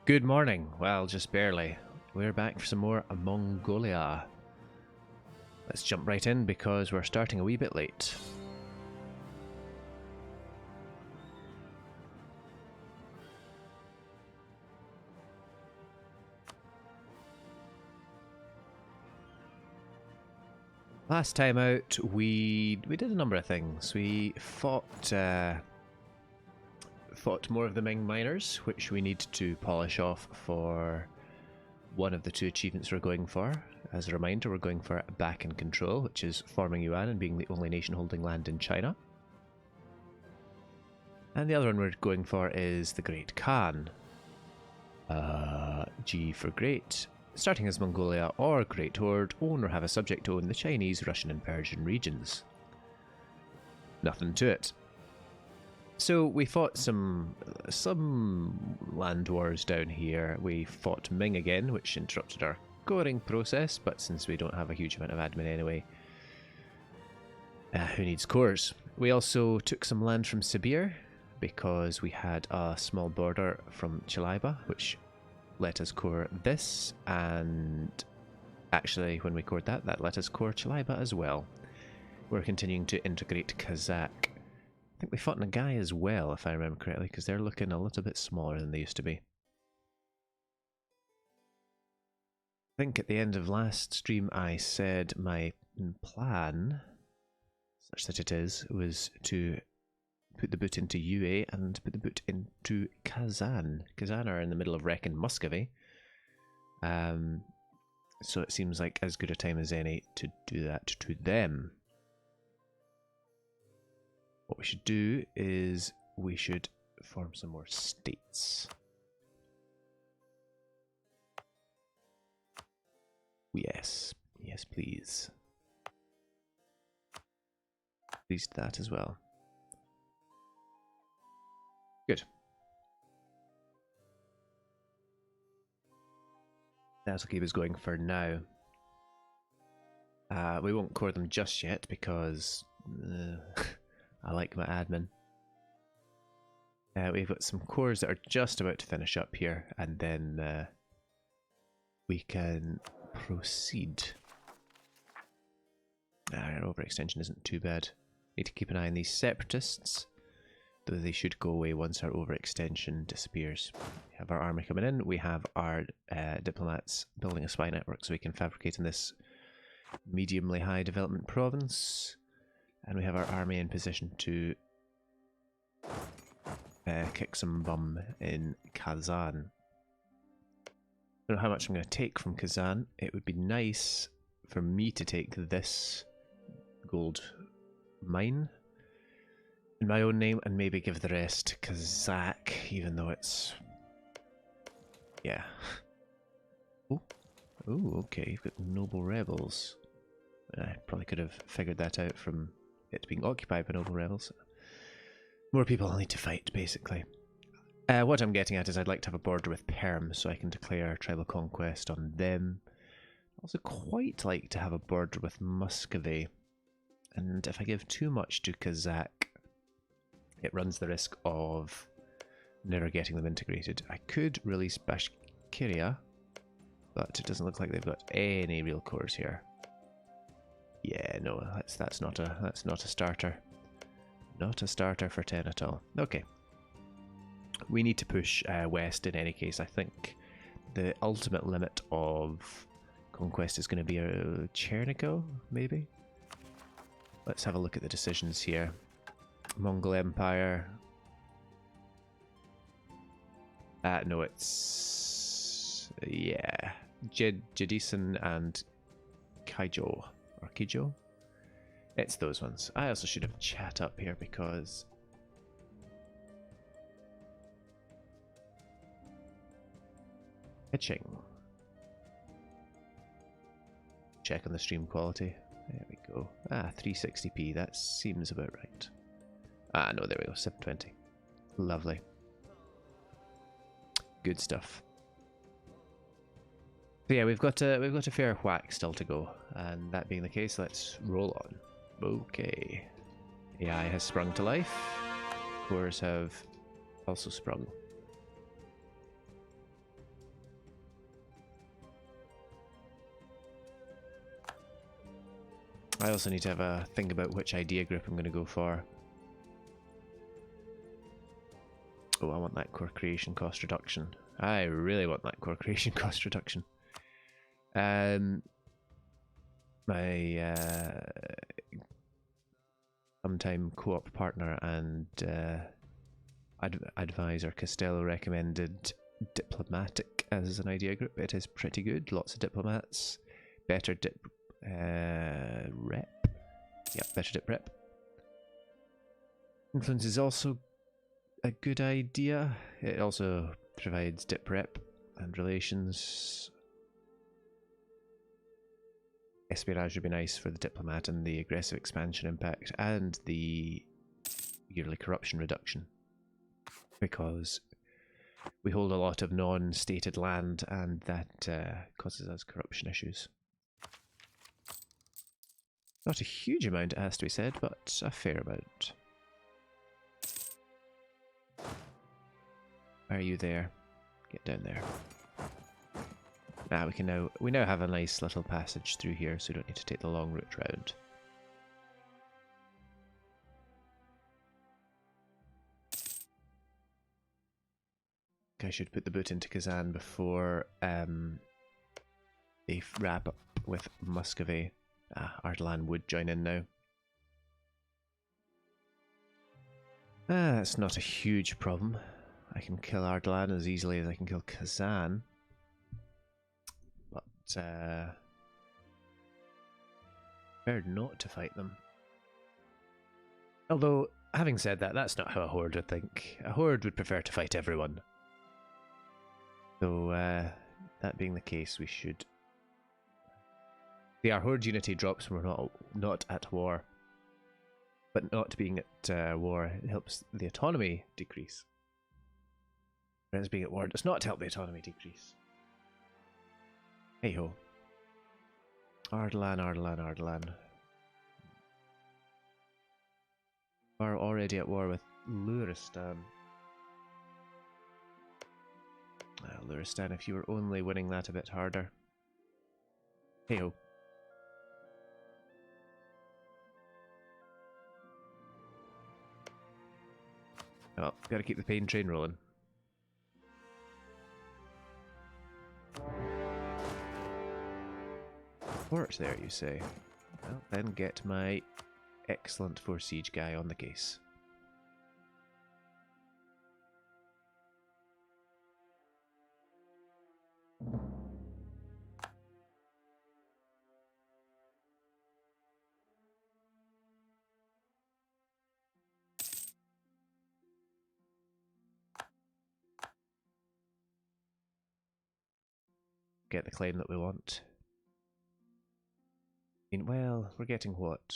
Good morning. Well, just barely. We're back for some more Mongolia. Let's jump right in because we're starting a wee bit late. Last time out, we did a number of things. We fought more of the Ming miners, which we need to polish off for one of the two achievements we're going for. As a reminder, we're going for Back in Control, which is forming Yuan and being the only nation holding land in China. And the other one we're going for is the Great Khan. G for Great. Starting as Mongolia or Great Horde, own or have a subject to own the Chinese, Russian and Persian regions. Nothing to it. So we fought some land wars down here. We fought Ming again, which interrupted our coring process, but since we don't have a huge amount of admin anyway, who needs cores? We also took some land from Sibir because we had a small border from Chilaiba, which let us core this, and actually when we cored that let us core Chilaiba as well. We're continuing to integrate Kazakh. I think we fought Nagai as well, if I remember correctly, because they're looking a little bit smaller than they used to be. I think at the end of last stream I said my plan, such that it is, was to put the boot into UA and put the boot into Kazan. Kazan are in the middle of wrecking Muscovy. So it seems like as good a time as any to do that to them. What we should do is we should form some more states. Yes, yes please. Please do that as well. Good. That'll keep us going for now. We won't core them just yet because I like my admin. We've got some cores that are just about to finish up here, and then we can proceed. Our overextension isn't too bad. Need to keep an eye on these separatists, though they should go away once our overextension disappears. We have our army coming in, we have our diplomats building a spy network so we can fabricate in this mediumly high development province, and we have our army in position to kick some bum in Kazan. I don't know how much I'm going to take from Kazan. It would be nice for me to take this gold mine in my own name and maybe give the rest to Kazakh, even though it's... yeah. Oh, okay, you've got noble rebels. I probably could have figured that out from it being occupied by noble rebels. More people I'll need to fight, basically. What I'm getting at is I'd like to have a border with Perm so I can declare tribal conquest on them. I'd also quite like to have a border with Muscovy. And if I give too much to Kazakh, it runs the risk of never getting them integrated. I could release Bashkiria, but it doesn't look like they've got any real cores here. Yeah, no, that's not a starter. Not a starter for 10 at all. Okay. We need to push west in any case. I think the ultimate limit of conquest is going to be Chernigo, maybe? Let's have a look at the decisions here. Mongol Empire. No, it's... yeah. Jedisan and Kaijo. Or Kijo? It's those ones. I also should have chat up here because... pitching. Check on the stream quality. There we go. 360p. That seems about right. No, there we go. 720. Lovely. Good stuff. So yeah, we've got a fair whack still to go, and that being the case, let's roll on. Okay. AI has sprung to life. Cores have also sprung. I also need to have a think about which idea group I'm going to go for. Oh, I want that core creation cost reduction. I really want that core creation cost reduction. My sometime co-op partner and advisor Costello recommended diplomatic as an idea group. It is pretty good. Lots of diplomats. Better rep. Yep, better dip rep. Influence is also a good idea. It also provides dip rep and relations. Espionage would be nice for the diplomat and the aggressive expansion impact and the yearly corruption reduction, because we hold a lot of non-stated land and that causes us corruption issues. Not a huge amount, it has to be said, but a fair amount. Are you there? Get down there. We now have a nice little passage through here, so we don't need to take the long route round. I should put the boot into Kazan before they wrap up with Muscovy. Ardalan would join in now. That's not a huge problem. I can kill Ardalan as easily as I can kill Kazan. But prefer not to fight them. Although, having said that, that's not how a horde would think. A horde would prefer to fight everyone. So, that being the case, we should... our horde unity drops when we're not at war. But not being at war helps the autonomy decrease. Whereas being at war does not help the autonomy decrease. Hey ho. Ardalan. We're already at war with Luristan. Luristan, if you were only winning that a bit harder. Hey ho. Oh, gotta keep the pain train rolling. Port there, you say? Well, then get my excellent 4 siege guy on the case. Get the claim that we want. I mean, well, we're getting what?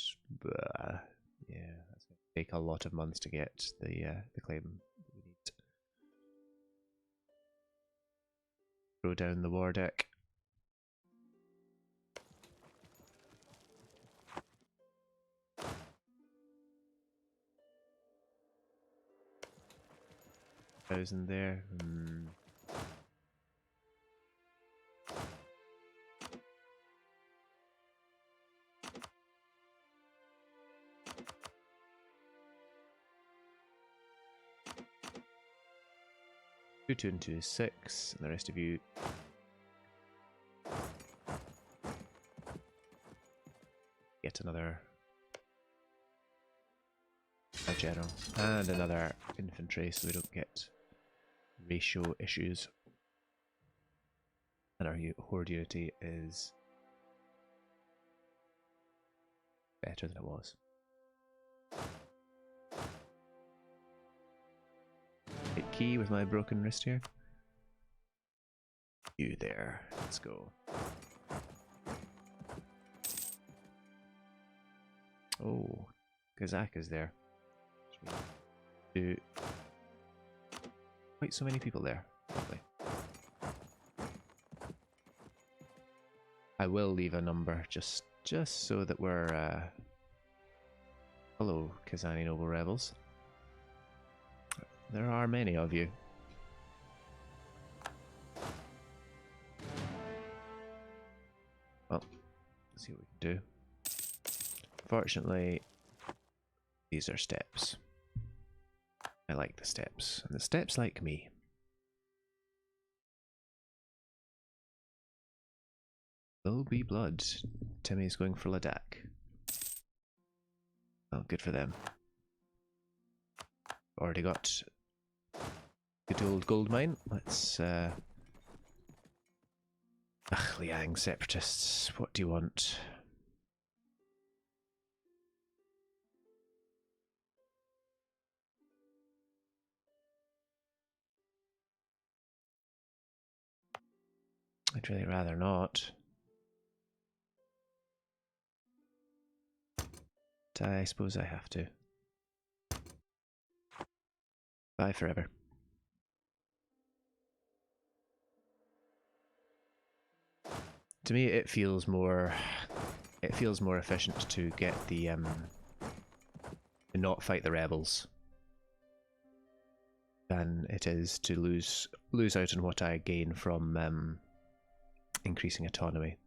Yeah, that's going to take a lot of months to get the claim that we need. Throw down the war deck. $1,000 there. 2, 2, and 2 is 6, and the rest of you get another general and another infantry, so we don't get ratio issues. And our horde unity is better than it was. Hit key with my broken wrist here. You there. Let's go. Oh, Kazakh is there. Quite so many people there. Lovely. I will leave a number just so that we're hello, Kazani noble rebels. There are many of you. Well, let's see what we can do. Unfortunately, these are steps. I like the steps, and the steps like me. There'll be blood. Timmy's going for Ladakh. Oh, good for them. Already got good old gold mine. Let's Liang separatists, what do you want? I'd really rather not. But I suppose I have to. Bye forever. To me, it feels more efficient to get the to not fight the rebels than it is to lose out on what I gain from increasing autonomy.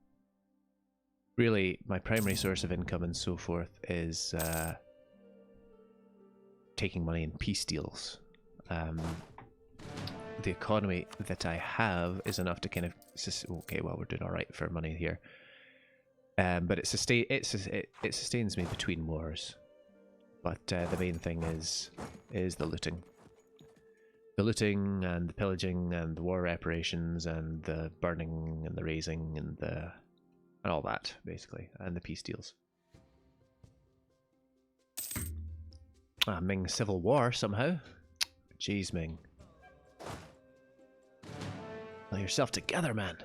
Really, my primary source of income and so forth is taking money in peace deals. The economy that I have is enough to kind of okay. Well, we're doing all right for money here, but it sustains me between wars. But the main thing is the looting. The looting and the pillaging and the war reparations and the burning and the razing and all that, basically, and the peace deals. Ah, Ming Civil War somehow. Jeez, Ming. Pull yourself together, man.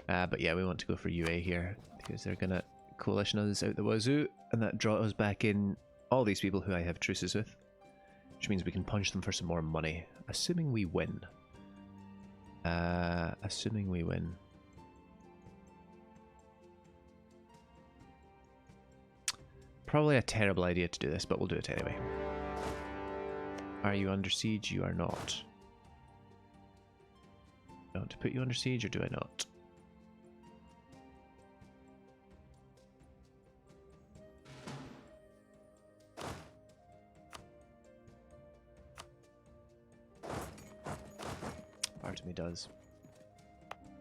But yeah, we want to go for UA here because they're gonna coalition us out the wazoo, and that draws back in all these people who I have truces with, which means we can punch them for some more money, assuming we win. Assuming we win. Probably a terrible idea to do this, but we'll do it anyway. Are you under siege? You are not. I want to put you under siege, or do I not? Part of me does.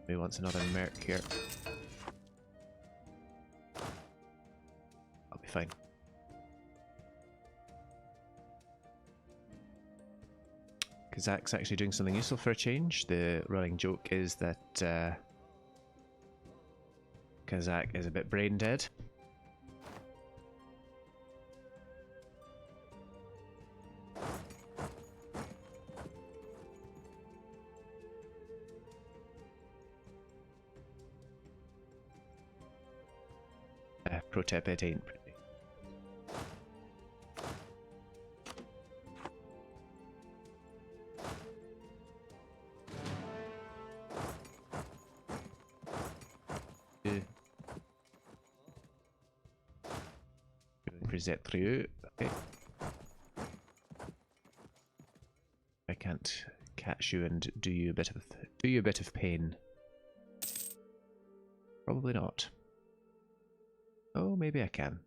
Maybe wants another merc here. I'll be fine. Kazak's actually doing something useful for a change. The running joke is that Kazak is a bit brain dead. Protep, it ain't pretty. Present through. Okay. I can't catch you and do you a bit of pain. Probably not. Oh, maybe I can.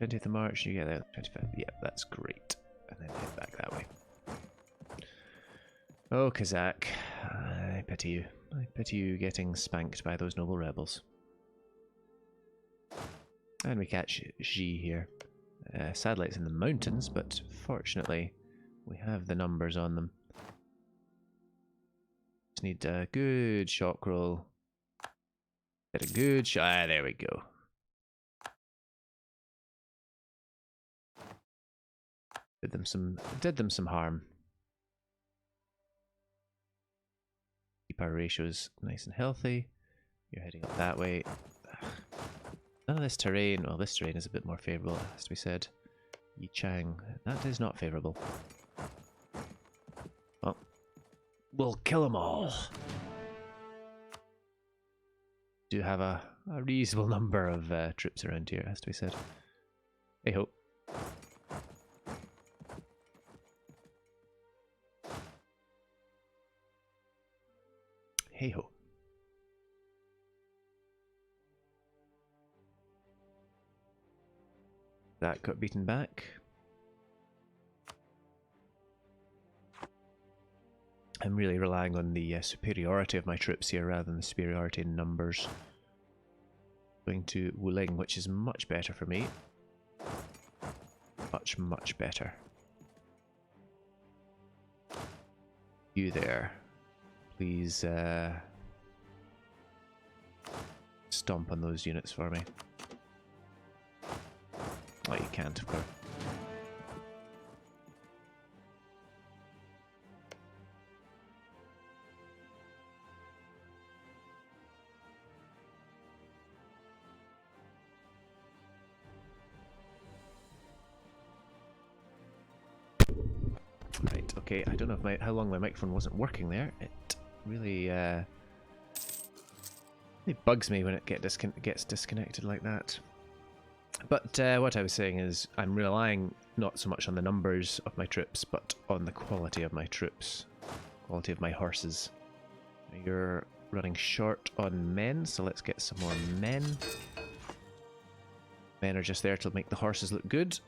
20th of March, you get there. 25th. Yeah, that's great. And then head back that way. Oh, Kazak. I pity you. I pity you getting spanked by those noble rebels. And we catch Xi here. Sadly, it's in the mountains, but fortunately, we have the numbers on them. Just need a good shock roll. Get a good shot. Ah, there we go. Did them some harm. Keep our ratios nice and healthy. You're heading up that way. None of this terrain. Well, this terrain is a bit more favourable, it has to be said. Yichang, that is not favourable. Well, we'll kill them all. Do have a reasonable number of troops around here, it has to be said. Hey ho. Hey ho. That got beaten back. I'm really relying on the superiority of my troops here rather than the superiority in numbers. Going to Wuling, which is much better for me. Much, much better. You there. Please stomp on those units for me. Oh, you can't, of course. Right, okay, I don't know if how long my microphone wasn't working there. It really, really bugs me when it gets disconnected like that. But what I was saying is I'm relying not so much on the numbers of my troops, but on the quality of my troops. Quality of my horses. You're running short on men, so let's get some more men. Men are just there to make the horses look good.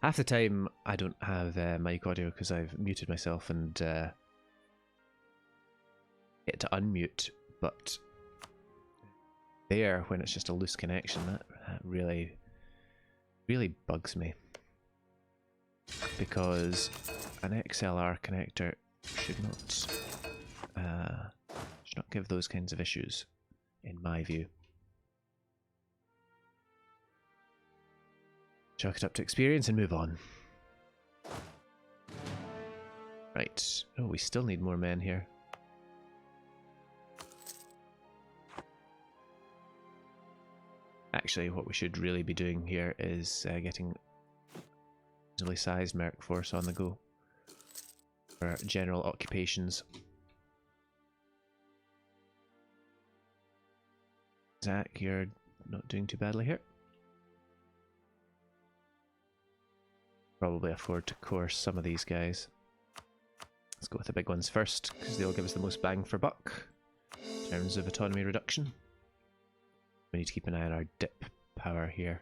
Half the time I don't have mic audio because I've muted myself and get to unmute, but there, when it's just a loose connection, that really, really bugs me. Because an XLR connector should not give those kinds of issues, in my view. Chalk it up to experience and move on. Right. Oh, we still need more men here. Actually, what we should really be doing here is getting reasonably sized merc force on the go for general occupations. Zach, you're not doing too badly here. Probably afford to course some of these guys. Let's go with the big ones first, because they'll give us the most bang for buck in terms of autonomy reduction. We need to keep an eye on our dip power here.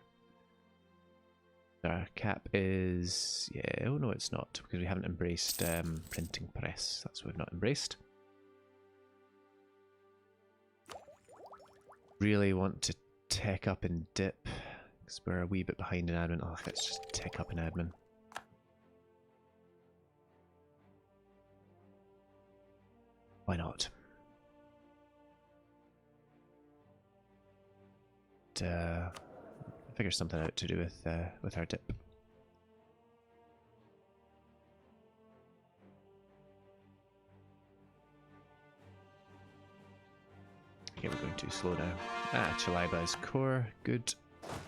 Our cap is... yeah, oh no it's not, because we haven't embraced printing press. That's what we've not embraced. Really want to tech up in dip, because we're a wee bit behind in admin. Oh, let's just tech up in admin. Why not? Figure something out to do with our dip. Okay, we're going too slow now. Ah, Chaliba is core. Good.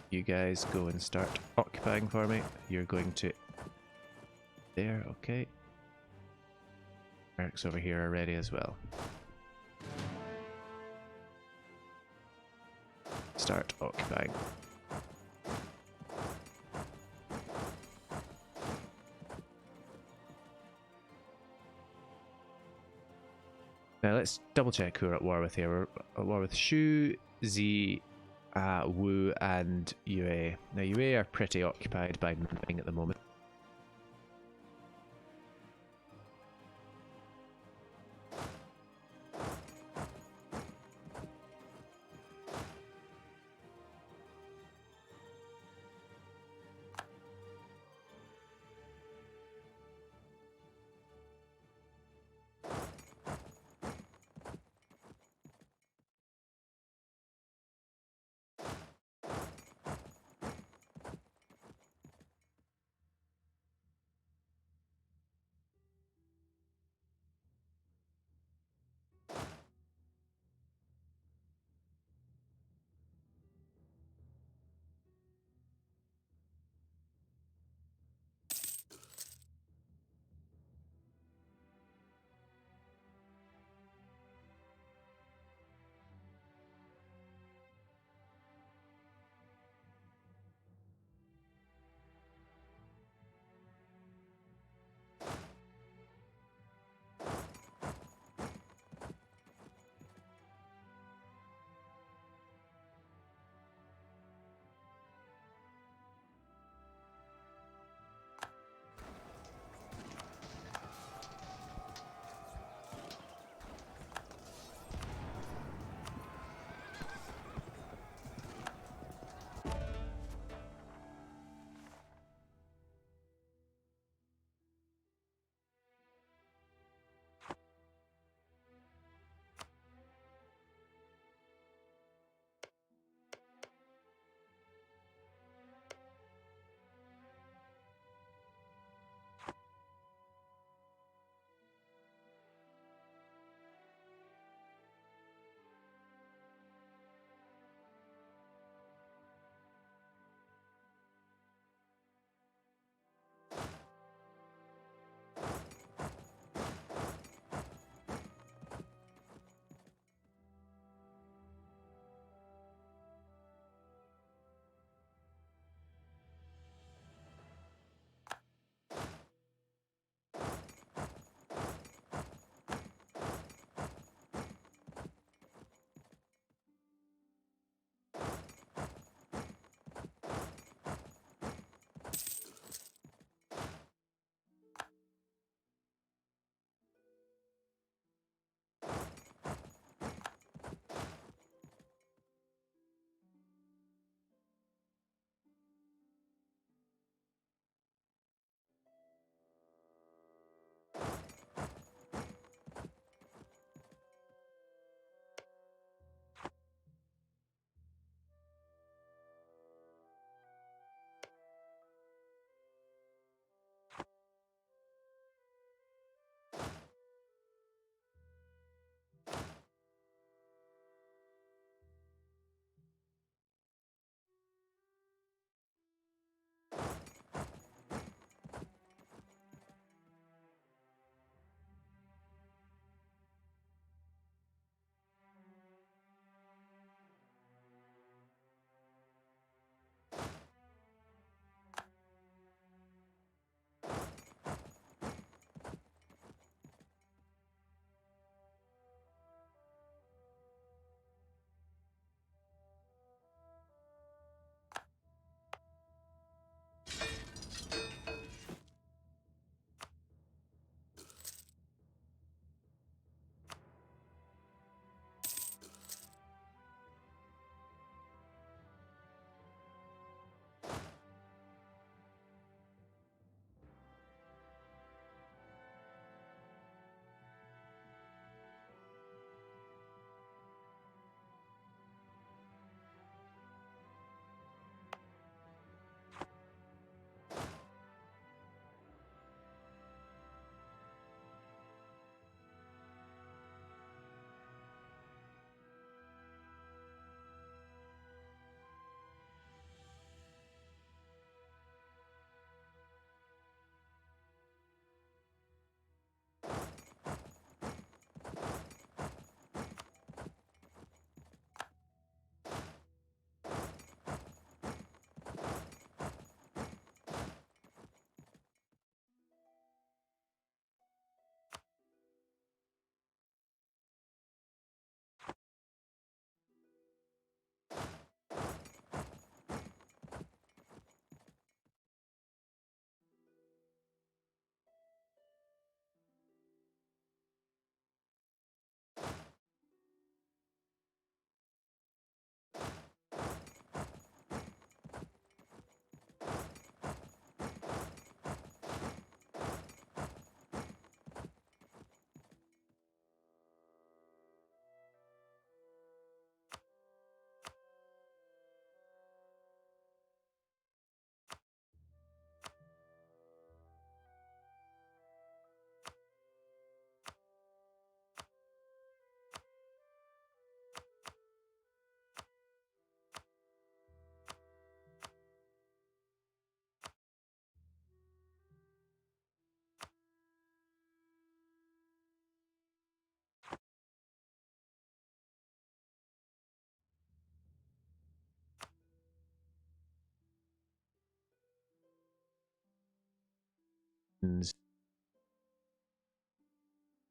You guys go and start occupying for me. You're going to... there, okay. Eric's over here are ready as well. Start occupying. Now let's double check who we're at war with here. We're at war with Shu, Z, Wu, and Yue. Now Yue are pretty occupied by Ming at the moment.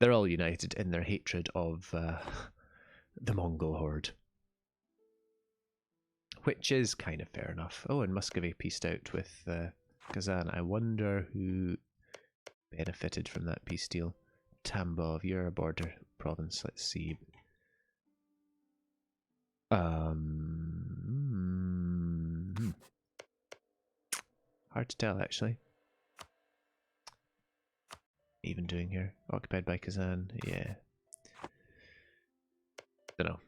they're all united in their hatred of the Mongol horde. Which is kind of fair enough. Oh, and Muscovy pieced out with Kazan. I wonder who benefited from that peace deal. Tambov, you're a border province. Let's see. Hard to tell, actually. Even doing here. Occupied by Kazan. Yeah. Don't know.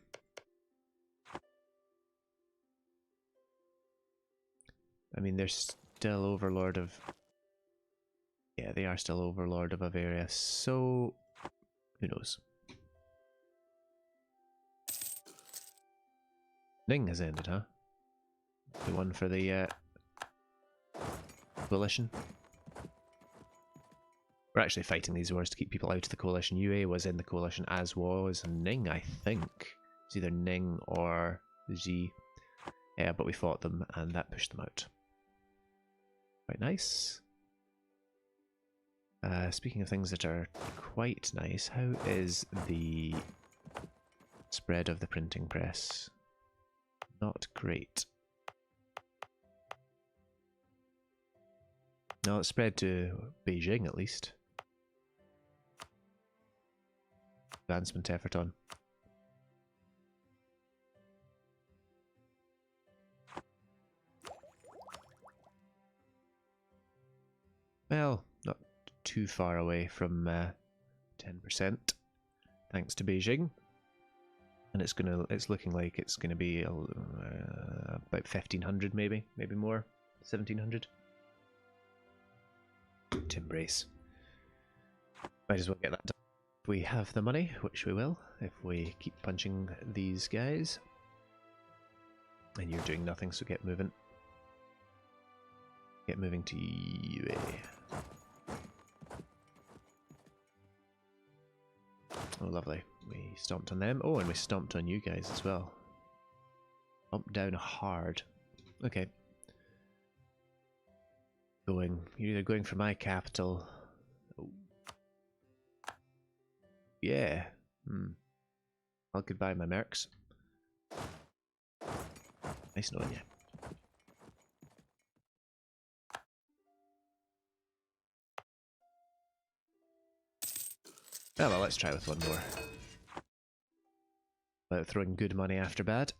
I mean, they're still overlord of... Yeah, they are still overlord of Bavaria, so... Who knows? Ning has ended, huh? The one for the coalition. We're actually fighting these wars to keep people out of the coalition. UA was in the coalition, as was Ning, I think. It's either Ning or Xi. Yeah, but we fought them and that pushed them out. Quite nice. Speaking of things that are quite nice, how is the spread of the printing press? Not great. No, it's spread to Beijing at least. Advancement effort on. Well, not too far away from 10%, thanks to Beijing. And it's looking like it's gonna be about 1,500 maybe more, 1,700. To embrace. Might as well get that done. If we have the money, which we will, if we keep punching these guys. And you're doing nothing, so get moving. Get moving to UA. Oh, lovely. We stomped on them. Oh, and we stomped on you guys as well. Stomped down hard. Okay. You're either going for my capital. Oh. Yeah. Well, goodbye, my mercs. Nice knowing you. Oh well, let's try with one more. Without throwing good money after bad.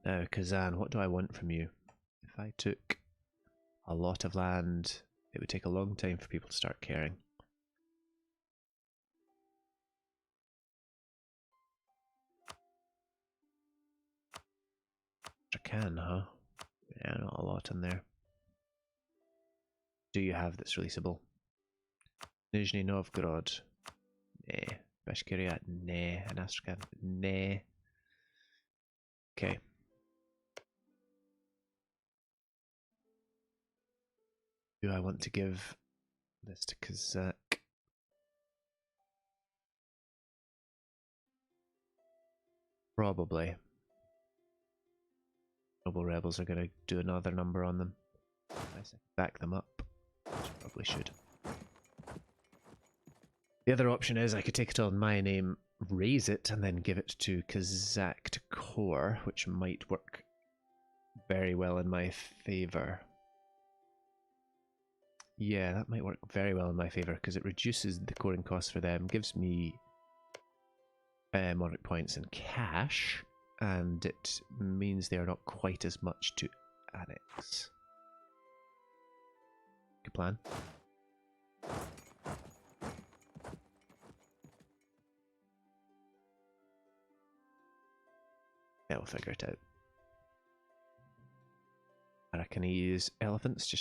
Now, Kazan, what do I want from you? If I took a lot of land, it would take a long time for people to start caring. Japan, huh? Yeah, not a lot in there. Do you have that's releasable? Nizhny Novgorod? Nah. Bashkiria? Nah. And Astrakhan? Nah. Okay. Do I want to give this to Kazakh? Probably. Noble rebels are going to do another number on them. Nice. Back them up. Probably should. The other option is I could take it on my name, raise it, and then give it to Kazakh to core, which might work very well in my favour. Yeah, that might work very well in my favour, because it reduces the coring costs for them, gives me monarch points and cash, and it means they are not quite as much to annex. Good plan. Yeah, we'll figure it out. I reckon he use elephants just